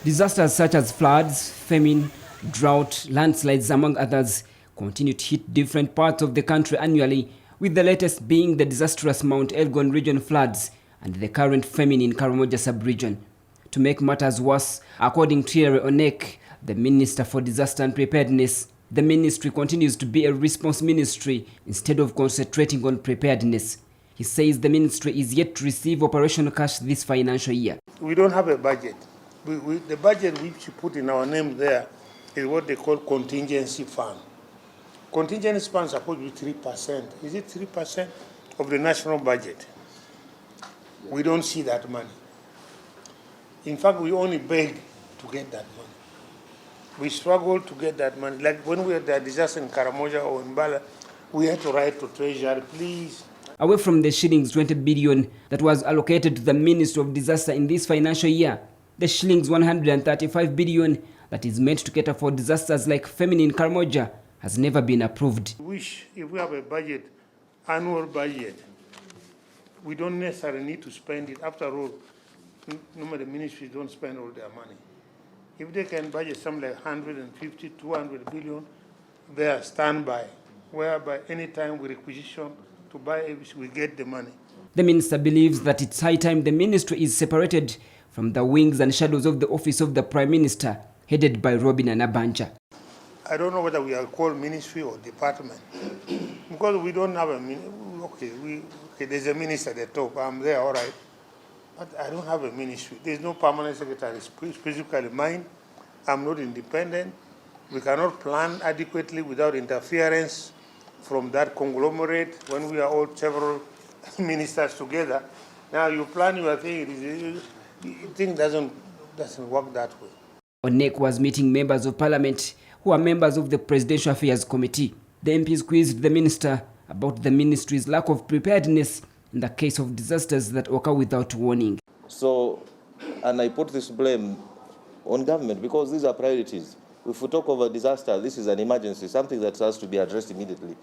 Disasters such as floods, famine, drought, landslides, among others, continue to hit different parts of the country annually, with the latest being the disastrous Mount Elgon region floods and the current famine in Karamoja sub-region. To make matters worse, according to Onek, the Minister for Disaster and Preparedness, the ministry continues to be a response ministry instead of concentrating on preparedness. He says the ministry is yet to receive operational cash this financial year. We don't have a budget. The budget which you put in our name there is what they call contingency fund. Contingency fund is supposed to be 3%. Is it 3% of the national budget? We don't see that money. In fact, we only beg to get that money. We struggle to get that money. Like when we had the disaster in Karamoja or in Bala, we had to write to Treasury, please. Away from the shillings 20 billion that was allocated to the Ministry of Disaster in this financial year, the shillings 135 billion that is meant to cater for disasters like famine in Karamoja has never been approved. We wish if we have a budget, annual budget, we don't necessarily need to spend it. After all, the ministries don't spend all their money. If they can budget something like 150, 200 billion, they are standby, whereby anytime we requisition to buy, we get the money. The minister believes that it's high time the ministry is separated from the wings and shadows of the office of the Prime Minister, headed by Robin Anabanja. I don't know whether we are called ministry or department, because we don't have a ministry. Okay, there's a minister at the top, I'm there, all right. But I don't have a ministry. There's no permanent secretary, specifically mine. I'm not independent. We cannot plan adequately without interference from that conglomerate when we are all several ministers together. Now you plan your thing, thing doesn't work that way. Onek was meeting members of parliament who are members of the Presidential Affairs Committee. The MPs quizzed the minister about the ministry's lack of preparedness in the case of disasters that occur without warning. So, and I put this blame on government because these are priorities. If we talk of a disaster, this is an emergency, something that has to be addressed immediately.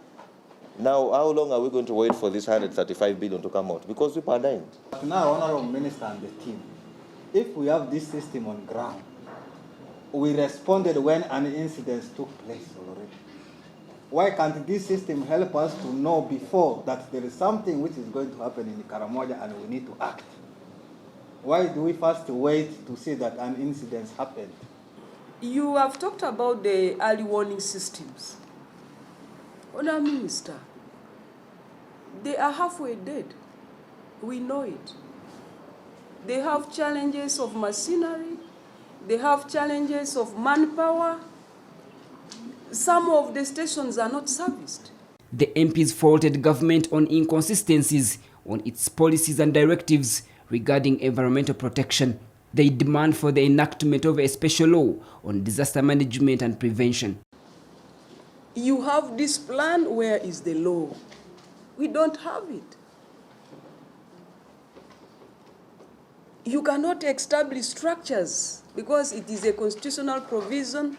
Now, how long are we going to wait for this 135 billion to come out? Because people are dying. Now, Honorable Minister and the team, if we have this system on ground, we responded when an incident took place already. Why can't this system help us to know before that there is something which is going to happen in Karamoja and we need to act? Why do we first wait to see that an incident happened? You have talked about the early warning systems. Honourable Minister, they are halfway dead. We know it. They have challenges of machinery. They have challenges of manpower. Some of the stations are not serviced. The MPs faulted government on inconsistencies on its policies and directives regarding environmental protection. They demand for the enactment of a special law on disaster management and prevention. You have this plan, where is the law? We don't have it. You cannot establish structures because it is a constitutional provision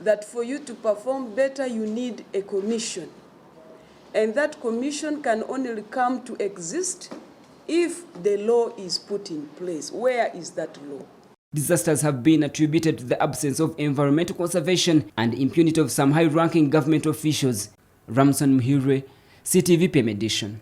that for you to perform better, you need a commission. And that commission can only come to exist if the law is put in place. Where is that law? Disasters have been attributed to the absence of environmental conservation and impunity of some high-ranking government officials. Ramson Muhire, CTV PM Edition.